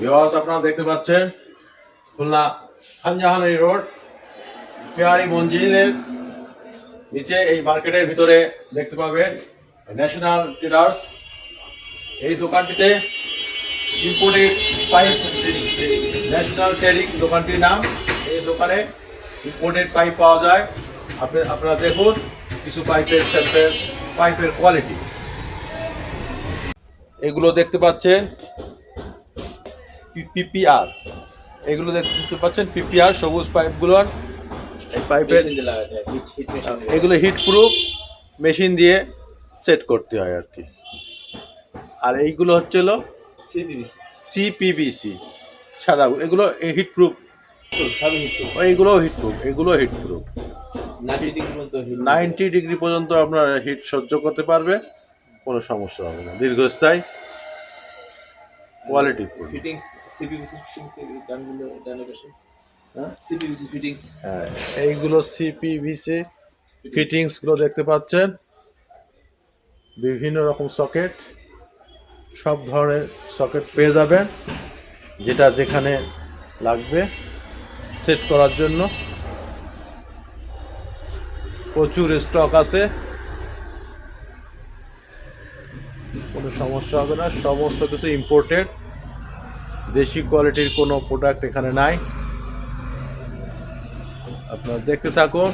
Viewers, আপনারা দেখতে পাচ্ছেন খুলনা খানজাহানি রোড পেয়ারি মঞ্জিলের নিচে এই মার্কেটের ভিতরে দেখতে পাবেন ন্যাশনাল ট্রেডার্স। এই দোকানটিতে ইম্পোর্টেড পাইপ, ন্যাশনাল ট্রেডিং দোকানটির নাম। এই দোকানে ইম্পোর্টেড পাইপ পাওয়া যায়। আপনারা দেখুন কিছু পাইপের স্যাম্পল, পাইপের কোয়ালিটি এগুলো দেখতে পাচ্ছেন। পিপিআর এগুলো দেখতে পাচ্ছেন, পিপিআর সবুজ পাইপগুলোর। এই পাইপের এগুলো হিট প্রুফ মেশিন দিয়ে সেট করতে হয় আর কি। আর এইগুলো হচ্ছে হলো সিপিবিসি সাদা, এগুলো হিট প্রুফ। এইগুলো হিট প্রুফ, এগুলো হিট প্রুফ 90 ডিগ্রি পর্যন্ত আপনার হিট সহ্য করতে পারবে, কোনো সমস্যা হবে না, দীর্ঘস্থায়ী কোয়ালিটি ফিটিংস। সিপিভিসি ফিটিংস গানগুলো সিপিভিসি ফিটিংস। হ্যাঁ, এইগুলো সিপিভিসি ফিটিংসগুলো দেখতে পাচ্ছেন। বিভিন্ন রকম সকেট, সব ধরনের সকেট পেয়ে যাবেন, যেটা যেখানে লাগবে সেট করার জন্য। প্রচুর স্টক আছে, কোনো সমস্যা হবে না। সমস্ত কিছু ইম্পোর্টেড, দেশি কোয়ালিটির কোনো প্রোডাক্ট এখানে নাই। আপনারা দেখতে থাকুন।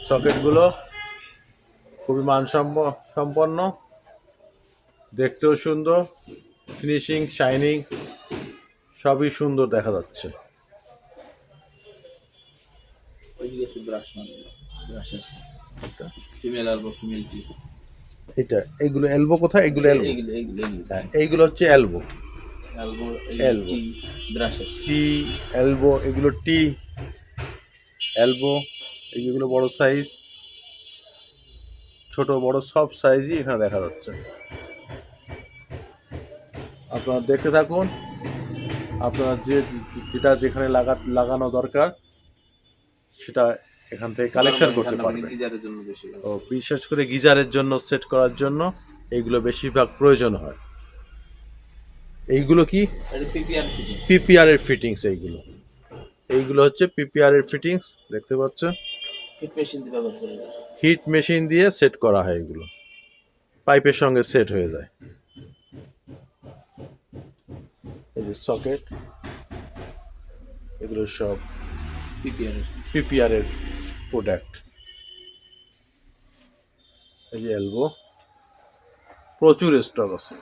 সকেটগুলো খুবই মানসম্পন্ন, দেখতেও সুন্দর, ফিনিশিং, শাইনিং সবই সুন্দর দেখা যাচ্ছে। এটা এইগুলো এলবো কোথায়? এগুলো এলবো, এইগুলো হচ্ছে এলবো, টি এলবো, এগুলো টি এলবো। এইগুলো বড় সাইজ, ছোট বড় সব সাইজই এখানে দেখা যাচ্ছে। আপনারা দেখতে থাকুন। আপনারা যেটা যেখানে লাগানো দরকার সেটা এখান থেকে কালেকশন করতে পারবেন। ও বিশেষ করে গিজারের জন্য সেট করার জন্য এইগুলো বেশিরভাগ প্রয়োজন হয়। এইগুলো কি? পিপিআর এর ফিটিংস। এইগুলো হচ্ছে পিপিআর এর ফিটিংস, দেখতে পাচ্ছেন। হিট মেশিন দিয়ে সেট করা হয়, এগুলো পাইপের সঙ্গে সেট হয়ে যায়। এই যে সকেট, এগুলো সব পিপিআর এর প্রোডাক্ট। এই যে এলবো, প্রচুর স্টক আছে।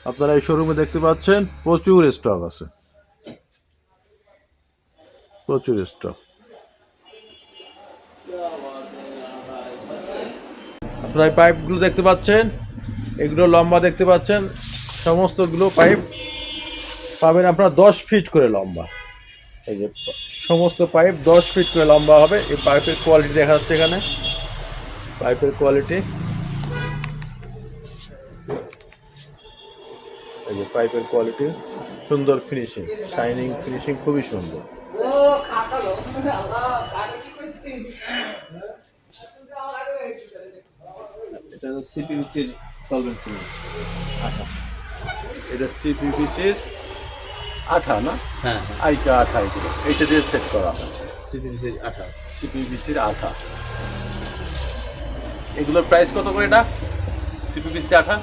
আপনারা এই শোরুমে দেখতে পাচ্ছেন প্রচুর স্টক আছে, প্রচুর স্টক। আপনারা এই পাইপগুলো দেখতে পাচ্ছেন, এগুলো লম্বা দেখতে পাচ্ছেন। সমস্তগুলো পাইপ পাবেন আপনারা 10 ফিট করে লম্বা। এই যে সমস্ত পাইপ 10 ফিট করে লম্বা হবে। এই পাইপের কোয়ালিটি দেখা যাচ্ছে এখানে, পাইপের কোয়ালিটি। এই যে পাইপের কোয়ালিটি, সুন্দর ফিনিশিং, শাইনিং ফিনিশিং, খুবই সুন্দর। এটা সিপিভিসির সলভেন্সি আঠা। এটা সিপিভিসির আঠা না? হ্যাঁ, আইটা আঠা, এগুলো এইটা দিয়ে সেট করা হয়। সিপিভিসির আঠা, সিপিভিসির আঠা। এগুলোর প্রাইস কত করে? এটা সিপিভিসির আঠা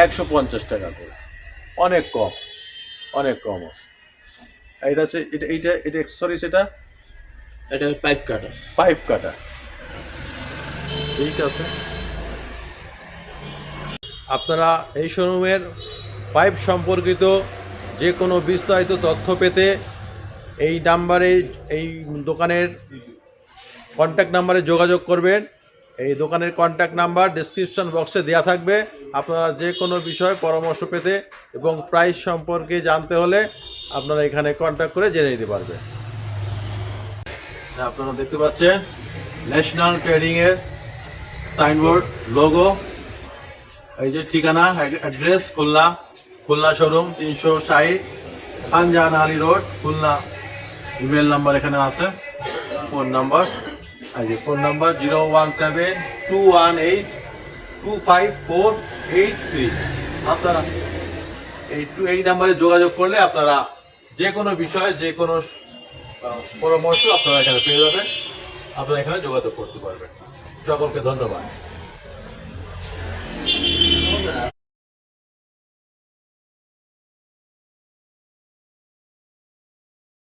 150 টাকা করে, অনেক কম, অনেক কম আছে। এটা হচ্ছে এটা সরি, সেটা এটা পাইপ কাটা, পাইপ কাটা। ঠিক আছে। আপনারা এই শোরুমের পাইপ সম্পর্কিত যে কোনো বিস্তারিত তথ্য পেতে এই নাম্বারে, এই দোকানের কন্ট্যাক্ট নাম্বারে যোগাযোগ করবেন। এই দোকানের কন্ট্যাক্ট নাম্বার ডেসক্রিপশন বক্সে দেওয়া থাকবে। আপনারা যে কোনো বিষয় পরামর্শ পেতে এবং প্রাইস সম্পর্কে জানতে হলে আপনারা এখানে কন্ট্যাক্ট করে জেনে নিতে পারবেন। আপনারা দেখতে পাচ্ছেন ন্যাশনাল ট্রেডিংয়ের সাইনবোর্ড, লোগো। এই যে ঠিকানা, address Khulna showroom 360 Khanjahani road, Khulna. Email number এখানে আছে, ফোন নাম্বার। এই যে ফোন নাম্বার 01721825483। আপনারা এই নাম্বারে যোগাযোগ করলে আপনারা যে কোনো বিষয় যে কোনো পরামর্শ আপনারা এখানে পেয়ে যাবেন, আপনারা এখানে যোগাযোগ করতে পারবেন। সকলকে ধন্যবাদ।